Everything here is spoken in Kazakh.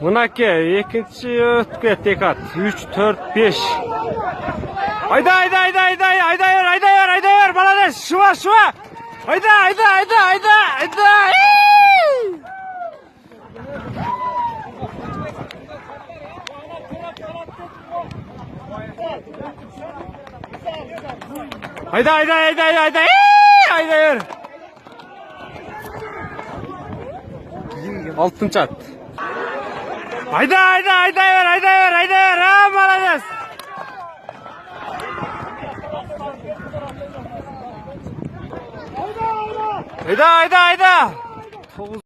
Мынакей екінші өтке тек ат. 3, 4, 5. Айдай, молодец, шуа. Айдай. Айдай. Алтынчы ат. Айдай, молодец. Айда.